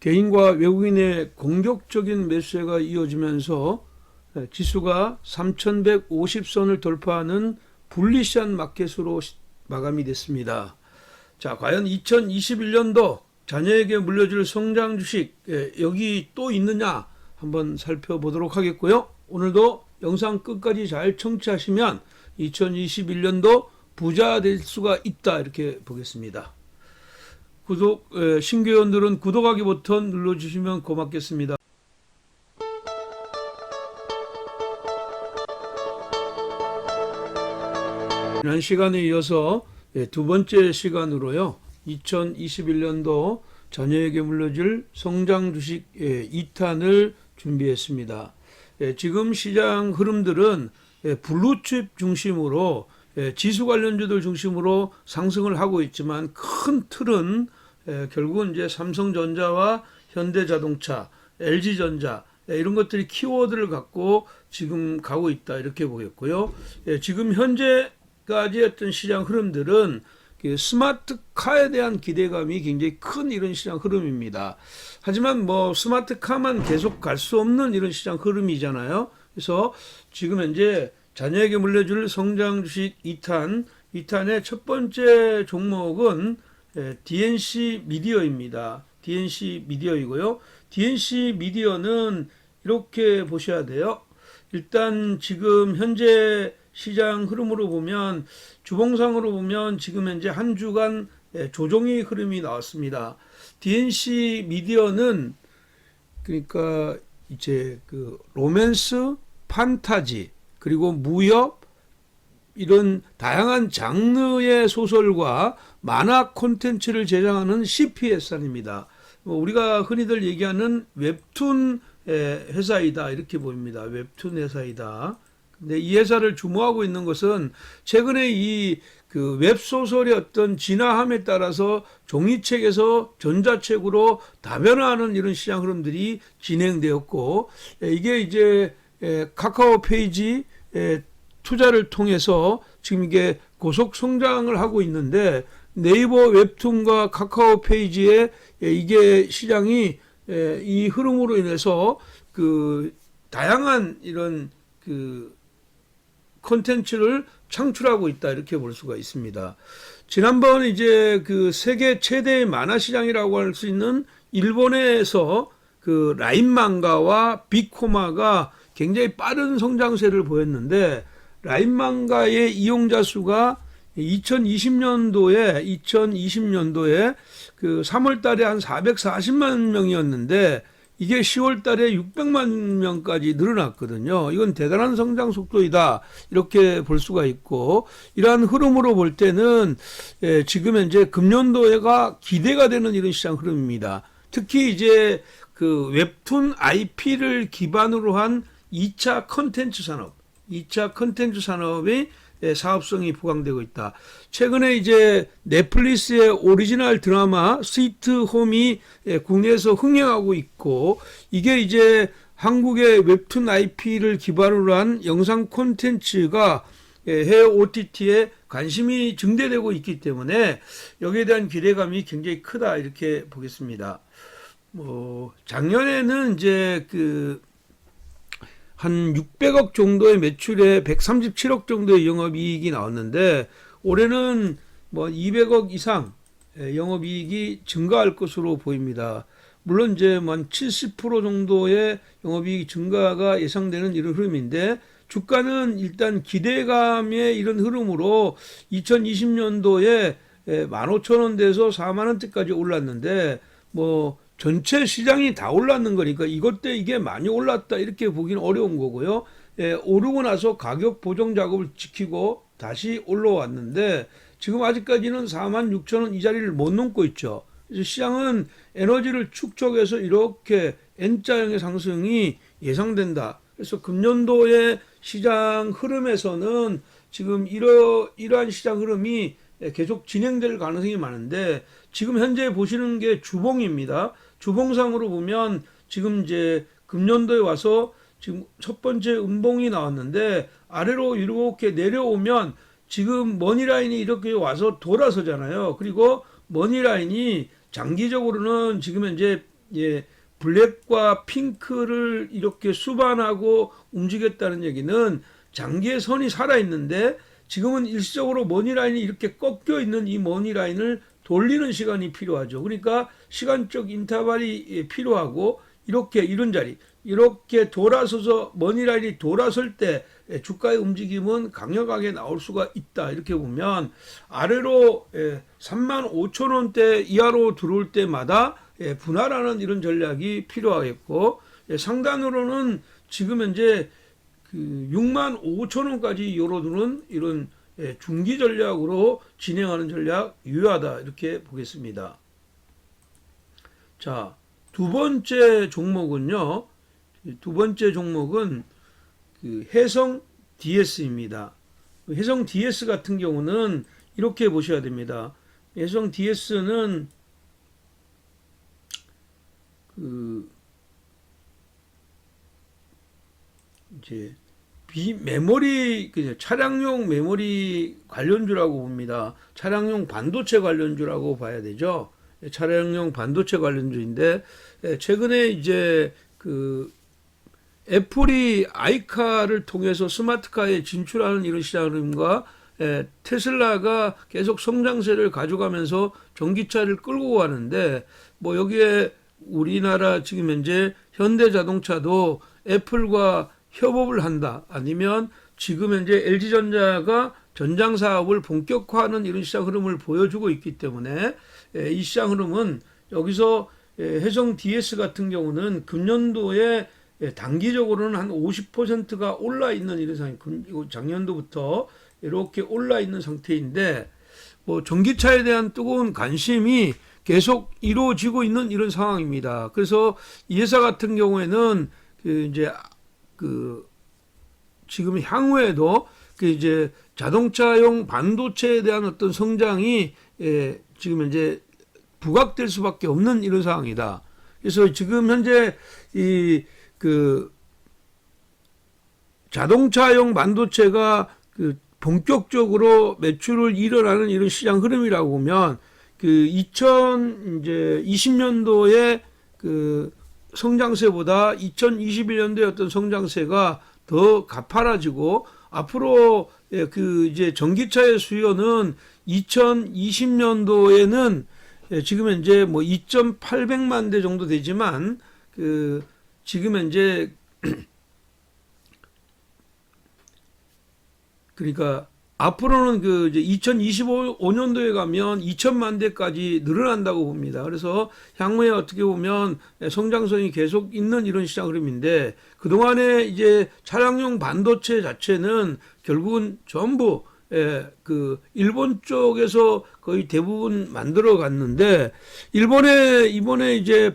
개인과 외국인의 공격적인 매수세가 이어지면서 지수가 3,150선을 돌파하는 불리시한 마켓으로 마감이 됐습니다. 자, 과연 2021년도 자녀에게 물려줄 성장 주식 여기 또 있느냐 한번 살펴보도록 하겠고요. 오늘도 영상 끝까지 잘 청취하시면 2021년도 부자 될 수가 있다 이렇게 보겠습니다. 신규 회원들은 구독하기 버튼 눌러주시면 고맙겠습니다. 지난 시간에 이어서 두 번째 시간으로요. 2021년도 자녀에게 물려줄 성장 주식 2탄을 준비했습니다. 지금 시장 흐름들은 블루칩 중심으로 지수 관련주들 중심으로 상승을 하고 있지만 큰 틀은 결국은 이제 삼성전자와 현대자동차, LG전자 이런 것들이 키워드를 갖고 지금 가고 있다 이렇게 보겠고요. 지금 현재까지 어떤 시장 흐름들은 스마트카에 대한 기대감이 굉장히 큰 이런 시장 흐름입니다. 하지만 뭐 스마트카만 계속 갈 수 없는 이런 시장 흐름이잖아요. 그래서 지금 현재 자녀에게 물려줄 성장 주식 2탄의 첫 번째 종목은 DNC 미디어입니다. DNC 미디어이고요. DNC 미디어는 이렇게 보셔야 돼요. 일단 지금 현재 시장 흐름으로 보면 주봉상으로 보면 지금 현재 한 주간 조정의 흐름이 나왔습니다. DNC 미디어는 그러니까 이제 그 로맨스, 판타지 그리고 무협 이런 다양한 장르의 소설과 만화 콘텐츠를 제작하는 CPS입니다. 우리가 흔히들 얘기하는 웹툰 회사이다 이렇게 보입니다. 웹툰 회사이다. 근데 이 회사를 주모하고 있는 것은 최근에 이 그 웹소설의 어떤 진화함에 따라서 종이책에서 전자책으로 다변화하는 이런 시장 흐름들이 진행되었고, 이게 이제 카카오 페이지 투자를 통해서 지금 이게 고속 성장을 하고 있는데, 네이버 웹툰과 카카오 페이지에 이게 시장이 이 흐름으로 인해서 그 다양한 이런 그 콘텐츠를 창출하고 있다 이렇게 볼 수가 있습니다. 지난번 이제 그 세계 최대의 만화 시장이라고 할 수 있는 일본에서 그 라인 망가와 빅코마가 굉장히 빠른 성장세를 보였는데, 라인 망가의 이용자 수가 2020년도에 그 3월 달에 한 440만 명이었는데 이게 10월 달에 600만 명까지 늘어났거든요. 이건 대단한 성장 속도이다 이렇게 볼 수가 있고, 이러한 흐름으로 볼 때는 지금 현재 금년도에가 기대가 되는 이런 시장 흐름입니다. 특히 이제 그 웹툰 IP를 기반으로 한 2차 컨텐츠 산업이 사업성이 부각되고 있다. 최근에 이제 넷플릭스의 오리지널 드라마 스위트 홈이 국내에서 흥행하고 있고, 이게 이제 한국의 웹툰 IP를 기반으로 한 영상 콘텐츠가 해외 OTT에 관심이 증대되고 있기 때문에 여기에 대한 기대감이 굉장히 크다 이렇게 보겠습니다. 작년에는 이제 한 600억 정도의 매출에 137억 정도의 영업이익이 나왔는데, 올해는 뭐 200억 이상 영업이익이 증가할 것으로 보입니다. 물론 이제 한 70% 정도의 영업이익 증가가 예상되는 이런 흐름인데, 주가는 일단 기대감의 이런 흐름으로 2020년도에 15,000원대에서 40,000원대까지 올랐는데, 뭐 전체 시장이 다 올랐는 거니까 이것 때 이게 많이 올랐다 이렇게 보기는 어려운 거고요. 오르고 나서 가격 보정 작업을 지키고 다시 올라왔는데 지금 아직까지는 46,000원 이 자리를 못 넘고 있죠. 그래서 시장은 에너지를 축적해서 이렇게 N자형의 상승이 예상된다. 그래서 금년도의 시장 흐름에서는 지금 이러한 시장 흐름이 계속 진행될 가능성이 많은데, 지금 현재 보시는 게 주봉입니다. 주봉상으로 보면 지금 이제 금년도에 와서 지금 첫 번째 음봉이 나왔는데, 아래로 이렇게 내려오면 지금 머니라인이 이렇게 와서 돌아서잖아요. 그리고 머니라인이 장기적으로는 지금 현재 예, 블랙과 핑크를 이렇게 수반하고 움직였다는 얘기는 장기의 선이 살아있는데 지금은 일시적으로 머니라인이 이렇게 꺾여 있는 이 머니라인을 돌리는 시간이 필요하죠. 그러니까 시간적 인터벌이 필요하고 이렇게 이런 자리 이렇게 돌아서서 머니라인이 돌아설 때 주가의 움직임은 강력하게 나올 수가 있다. 이렇게 보면 아래로 35,000원대 이하로 들어올 때마다 분할하는 이런 전략이 필요하겠고 상단으로는 지금 현재 그 65,000원까지 열어두는 이런 중기 전략으로 진행하는 전략 유효하다 이렇게 보겠습니다. 자, 두 번째 종목은요. 두 번째 종목은 그 해성 DS입니다. 해성 DS 같은 경우는 이렇게 보셔야 됩니다. 해성 DS는 그 이제 메모리 차량용 메모리 관련주라고 봅니다. 차량용 반도체 관련주라고 봐야 되죠. 차량용 반도체 관련주인데 최근에 이제 그 애플이 아이카를 통해서 스마트카에 진출하는 이런 시장 흐름과 테슬라가 계속 성장세를 가져가면서 전기차를 끌고 가는데 뭐 여기에 우리나라 지금 현재 현대자동차도 애플과 협업을 한다. 아니면 지금 현재 LG전자가 전장 사업을 본격화하는 이런 시장 흐름을 보여주고 있기 때문에 이 시장 흐름은 여기서 해성 DS 같은 경우는 금년도에 단기적으로는 한 50%가 올라 있는 이런 상황, 작년도부터 이렇게 올라 있는 상태인데 뭐 전기차에 대한 뜨거운 관심이 계속 이루어지고 있는 이런 상황입니다. 그래서 이 회사 같은 경우에는 지금 향후에도 이제 자동차용 반도체에 대한 어떤 성장이 지금 현재 부각될 수밖에 없는 이런 상황이다. 그래서 지금 현재 자동차용 반도체가 본격적으로 매출을 일어나는 이런 시장 흐름이라고 보면 2020년도에 성장세보다 2021년도의 어떤 성장세가 더 가파라지고 앞으로 이제 전기차의 수요는 2020년도에는 지금 현재 뭐 2,800만 대 정도 되지만 지금 현재 그러니까 앞으로는 이제 2025년도에 가면 2천만 대까지 늘어난다고 봅니다. 그래서 향후에 어떻게 보면 성장성이 계속 있는 이런 시장 흐름인데 그동안에 이제 차량용 반도체 자체는 결국은 전부 일본 쪽에서 거의 대부분 만들어 갔는데 이번에 이제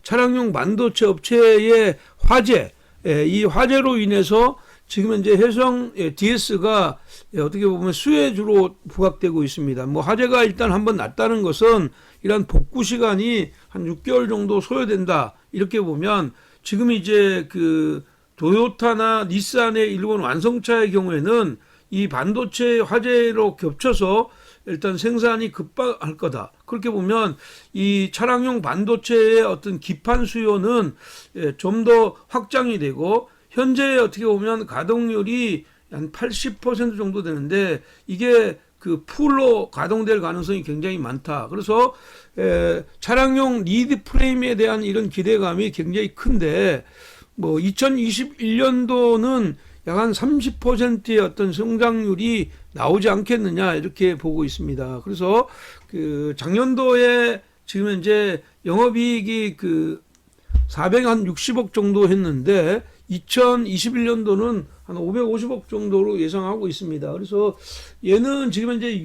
차량용 반도체 업체의 화재, 이 화재로 인해서 지금 현재 해성 DS가 어떻게 보면 수혜주로 부각되고 있습니다. 뭐 화재가 일단 한번 났다는 것은 이런 복구 시간이 한 6개월 정도 소요된다. 이렇게 보면 지금 이제 도요타나 닛산의 일본 완성차의 경우에는 이 반도체 화재로 겹쳐서 일단 생산이 급박할 거다. 그렇게 보면 이 차량용 반도체의 어떤 기판 수요는 좀 더 확장이 되고 현재 어떻게 보면 가동률이 한 80% 정도 되는데 이게 풀로 가동될 가능성이 굉장히 많다. 그래서 차량용 리드 프레임에 대한 이런 기대감이 굉장히 큰데 뭐 2021년도는 약 한 30%의 어떤 성장률이 나오지 않겠느냐 이렇게 보고 있습니다. 그래서 작년도에 지금 현재 영업이익이 460억 정도 했는데 2021년도는 한 550억 정도로 예상하고 있습니다. 그래서 얘는 지금 현재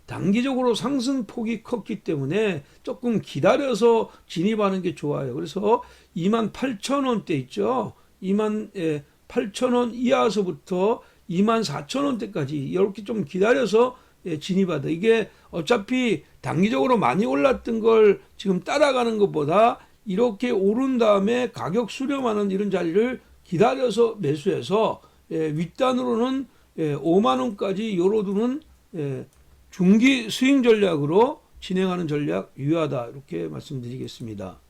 단기적으로 상승폭이 컸기 때문에 조금 기다려서 진입하는 게 좋아요. 그래서 28,000원대 있죠. 28,000원 이하서부터 24,000원대까지 이렇게 좀 기다려서 진입하다. 이게 어차피 단기적으로 많이 올랐던 걸 지금 따라가는 것보다 이렇게 오른 다음에 가격 수렴하는 이런 자리를 기다려서 매수해서 윗단으로는 5만 원까지 열어두는 중기 스윙 전략으로 진행하는 전략 유효하다 이렇게 말씀드리겠습니다.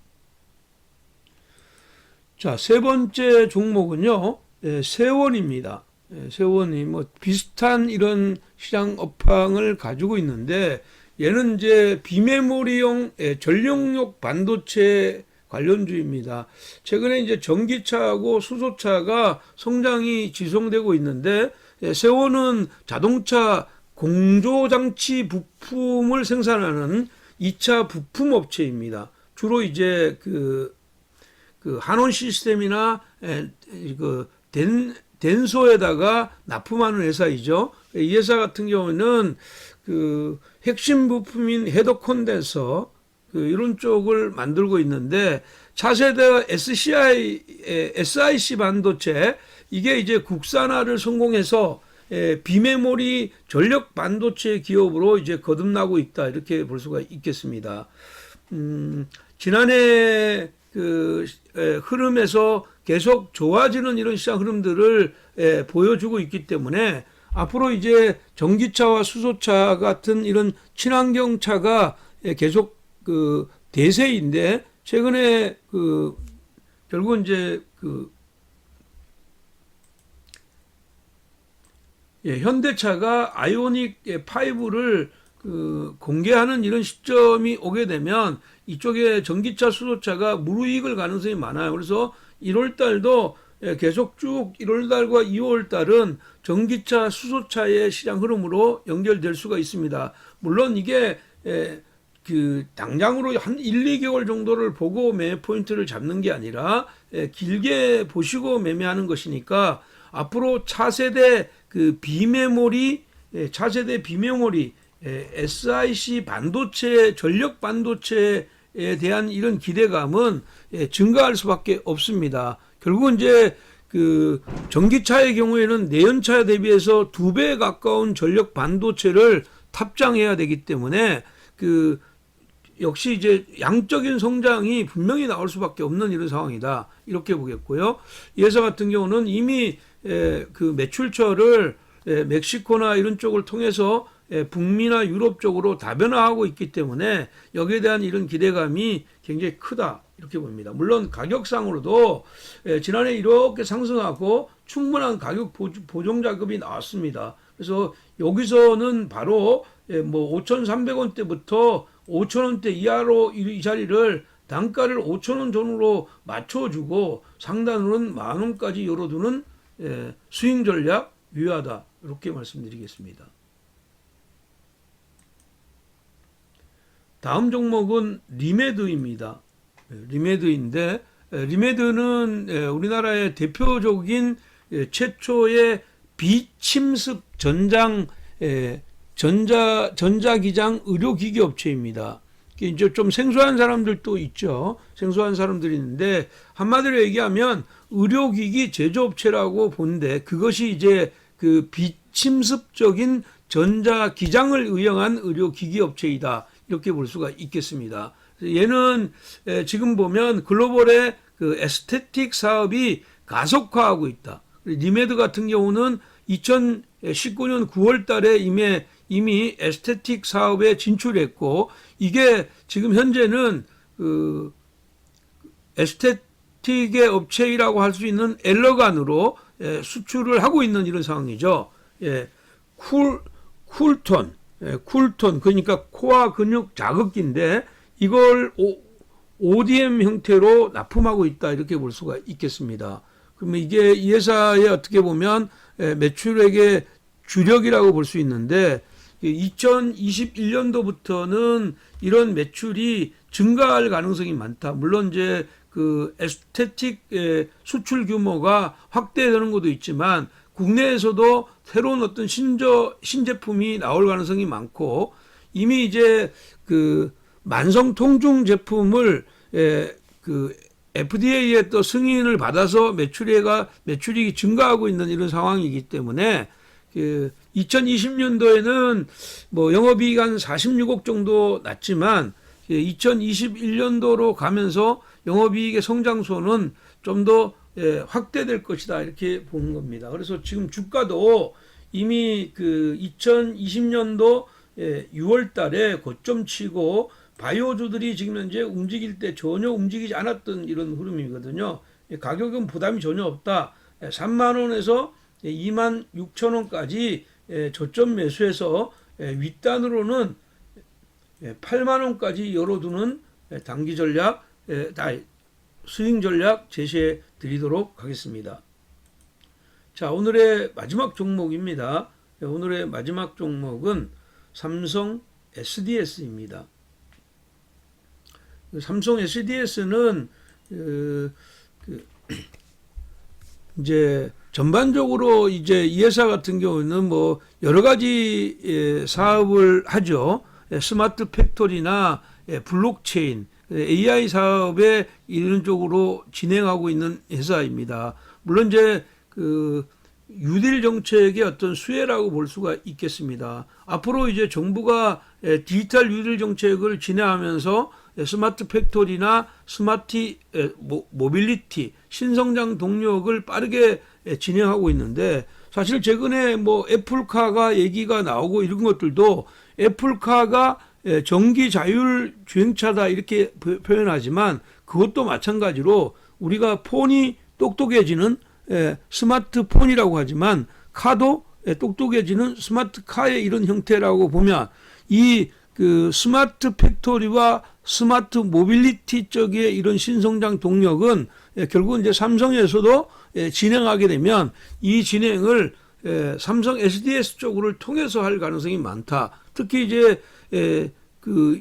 자, 세 번째 종목은요, 세원입니다. 세원이 뭐 비슷한 이런 시장 업황을 가지고 있는데, 얘는 이제 비메모리용 전력용 반도체 관련주입니다. 최근에 이제 전기차하고 수소차가 성장이 지속되고 있는데, 세원은 자동차 공조장치 부품을 생산하는 2차 부품 업체입니다. 주로 이제 그 한원 시스템이나 그 덴소에다가 납품하는 회사이죠. 이 회사 같은 경우는 그 핵심 부품인 헤더 콘덴서 이런 쪽을 만들고 있는데, 차세대 SIC 반도체 이게 이제 국산화를 성공해서 비메모리 전력 반도체 기업으로 이제 거듭나고 있다, 이렇게 볼 수가 있겠습니다. 지난해 그 흐름에서 계속 좋아지는 이런 시장 흐름들을 보여주고 있기 때문에 앞으로 이제 전기차와 수소차 같은 이런 친환경차가 계속 그 대세인데, 최근에 그 결국 이제 현대차가 아이오닉 5를 공개하는 이런 시점이 오게 되면 이쪽에 전기차, 수소차가 무르익을 가능성이 많아요. 그래서 1월 달도 계속 쭉 1월 달과 2월 달은 전기차, 수소차의 시장 흐름으로 연결될 수가 있습니다. 물론 이게 그 당장으로 한 1, 2개월 정도를 보고 매매 포인트를 잡는 게 아니라 길게 보시고 매매하는 것이니까, 앞으로 차세대 차세대 비메모리 SIC 반도체, 전력 반도체에 대한 이런 기대감은 증가할 수밖에 없습니다. 결국은 이제 그 전기차의 경우에는 내연차 대비해서 2배 가까운 전력 반도체를 탑장해야 되기 때문에 역시 이제 양적인 성장이 분명히 나올 수밖에 없는 이런 상황이다, 이렇게 보겠고요. 이 회사 같은 경우는 이미 그 매출처를 멕시코나 이런 쪽을 통해서 북미나 유럽 쪽으로 다변화하고 있기 때문에 여기에 대한 이런 기대감이 굉장히 크다, 이렇게 봅니다. 물론 가격상으로도 지난해 이렇게 상승하고 충분한 가격 보정 작업이 나왔습니다. 그래서 여기서는 바로 뭐 5,300원대부터 5,000원대 이하로 이 자리를 단가를 5,000원 전후로 맞춰주고 상단으로는 10,000원까지 열어두는 스윙 전략 유효하다, 이렇게 말씀드리겠습니다. 다음 종목은 리메드입니다. 리메드인데, 리메드는 우리나라의 대표적인 최초의 비침습 전자기장 의료기기 업체입니다. 이제 좀 생소한 사람들도 있죠. 생소한 사람들이 있는데, 한마디로 얘기하면 의료기기 제조업체라고 보는데, 그것이 이제 그 비침습적인 전자기장을 의용한 의료기기 업체이다, 이렇게 볼 수가 있겠습니다. 얘는 지금 보면 글로벌의 그 에스테틱 사업이 가속화하고 있다. 리메드 같은 경우는 2019년 9월 달에 이미 에스테틱 사업에 진출했고, 이게 지금 현재는 그 에스테틱의 업체라고 할 수 있는 엘러간으로 수출을 하고 있는 이런 상황이죠. 쿨톤, 그러니까 코어 근육 자극기인데, 이걸 ODM 형태로 납품하고 있다, 이렇게 볼 수가 있겠습니다. 그러면 이게 이 회사의 어떻게 보면 매출액의 주력이라고 볼 수 있는데, 2021년도부터는 이런 매출이 증가할 가능성이 많다. 물론 이제 그 에스테틱 수출 규모가 확대되는 것도 있지만, 국내에서도 새로운 어떤 신제품이 나올 가능성이 많고, 이미 이제 그 만성 통증 제품을 그 FDA의 또 승인을 받아서 매출이 증가하고 있는 이런 상황이기 때문에, 2020년도에는 뭐 영업이익 한 46억 정도 났지만, 2021년도로 가면서 영업이익의 성장소는 좀 더 확대될 것이다, 이렇게 보는 겁니다. 그래서 지금 주가도 이미 그 2020년도 6월 달에 고점 치고 바이오주들이 지금 현재 움직일 때 전혀 움직이지 않았던 이런 흐름이거든요. 가격은 부담이 전혀 없다. 3만 원에서 2만 6천 원까지 저점 매수해서 윗단으로는 8만 원까지 열어두는 단기 전략, 스윙 전략 제시해 드리도록 하겠습니다. 자, 오늘의 마지막 종목입니다. 오늘의 마지막 종목은 삼성 SDS입니다. 삼성 SDS는 이제 전반적으로 이제 이 회사 같은 경우는 뭐 여러 가지 사업을 하죠. 스마트 팩토리나 블록체인, AI 사업에 이런 쪽으로 진행하고 있는 회사입니다. 물론 이제 뉴딜 정책의 어떤 수혜라고 볼 수가 있겠습니다. 앞으로 이제 정부가 디지털 뉴딜 정책을 진행하면서 스마트 팩토리나 스마트 모빌리티, 신성장 동력을 빠르게 진행하고 있는데, 사실 최근에 뭐 애플카가 얘기가 나오고 이런 것들도 애플카가 전기 자율 주행차다 이렇게 표현하지만, 그것도 마찬가지로 우리가 폰이 똑똑해지는 스마트폰이라고 하지만 카도 똑똑해지는 스마트카의 이런 형태라고 보면, 이 스마트 팩토리와 스마트 모빌리티 쪽의 이런 신성장 동력은 결국은 이제 삼성에서도 진행하게 되면 이 진행을 삼성 SDS 쪽을 통해서 할 가능성이 많다. 특히 이제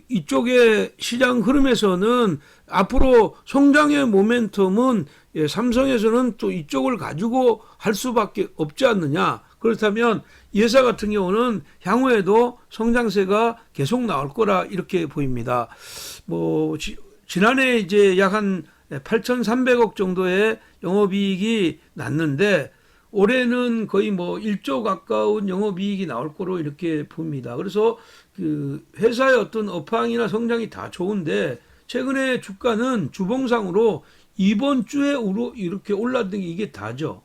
이쪽의 시장 흐름에서는 앞으로 성장의 모멘텀은 삼성에서는 또 이쪽을 가지고 할 수밖에 없지 않느냐. 그렇다면 이 회사 같은 경우는 향후에도 성장세가 계속 나올 거라 이렇게 보입니다. 뭐 지난해 이제 약 한 8,300억 정도의 영업이익이 났는데, 올해는 거의 뭐 1조 가까운 영업이익이 나올 거로 이렇게 봅니다. 그래서 회사의 어떤 업황이나 성장이 다 좋은데, 최근에 주가는 주봉상으로 이번 주에 이렇게 올랐던 게 이게 다죠.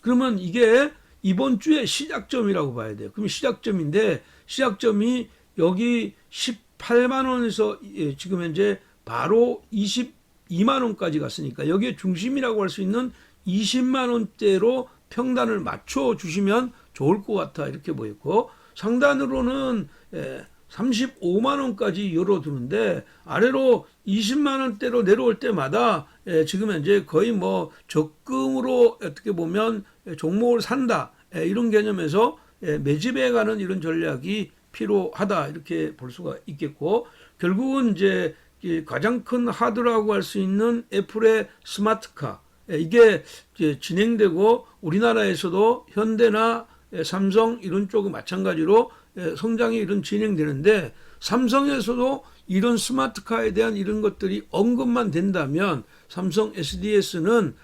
그러면 이게 이번 주에 시작점이라고 봐야 돼요. 그럼 시작점인데, 시작점이 여기 18만 원에서 지금 현재 바로 22만 원까지 갔으니까, 여기에 중심이라고 할 수 있는 20만 원대로 평단을 맞춰 주시면 좋을 것 같아 이렇게 보였고, 상단으로는 35만 원까지 열어두는데, 아래로 20만 원대로 내려올 때마다 지금 현재 거의 뭐 적금으로 어떻게 보면 종목을 산다, 이런 개념에서 매집해 가는 이런 전략이 필요하다 이렇게 볼 수가 있겠고, 결국은 이제 가장 큰 하드라고 할 수 있는 애플의 스마트카, 이게 이제 진행되고, 우리나라에서도 현대나 삼성 이런 쪽은 마찬가지로 성장이 이런 진행되는데, 삼성에서도 이런 스마트카에 대한 이런 것들이 언급만 된다면 삼성 SDS는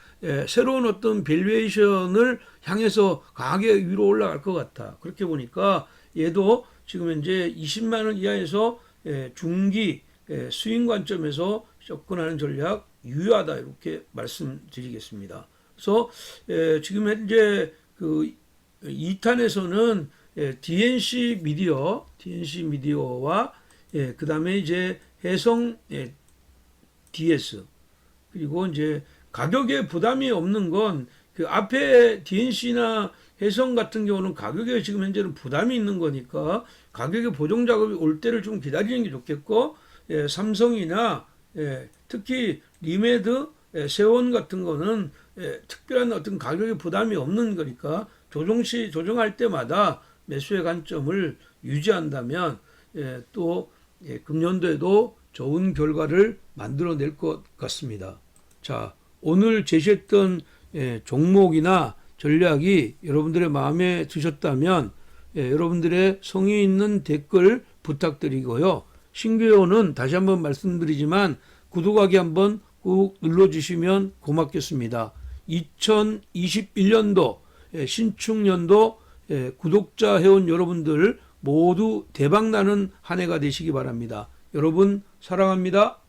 새로운 어떤 밸류에이션을 향해서 강하게 위로 올라갈 것 같아. 그렇게 보니까 얘도 지금 현재 20만 원 이하에서 중기 스윙 관점에서 접근하는 전략 유효하다 이렇게 말씀드리겠습니다. 그래서 지금 현재 2탄에서는 DNC 미디어와 그 다음에 이제 해성 DS, 그리고 이제 가격에 부담이 없는 건 앞에 DNC나 해성 같은 경우는 가격에 지금 현재는 부담이 있는 거니까 가격의 보정 작업이 올 때를 좀 기다리는 게 좋겠고, 삼성이나 특히 리메드, 세원 같은 거는 특별한 어떤 가격의 부담이 없는 거니까 조정할 때마다 매수의 관점을 유지한다면 또 금년도에도 좋은 결과를 만들어낼 것 같습니다. 자, 오늘 제시했던 종목이나 전략이 여러분들의 마음에 드셨다면 여러분들의 성의 있는 댓글 부탁드리고요. 신규 회원은 다시 한번 말씀드리지만 구독하기 한번 꾹 눌러주시면 고맙겠습니다. 2021년도 신축년도 구독자 회원 여러분들 모두 대박나는 한 해가 되시기 바랍니다. 여러분 사랑합니다.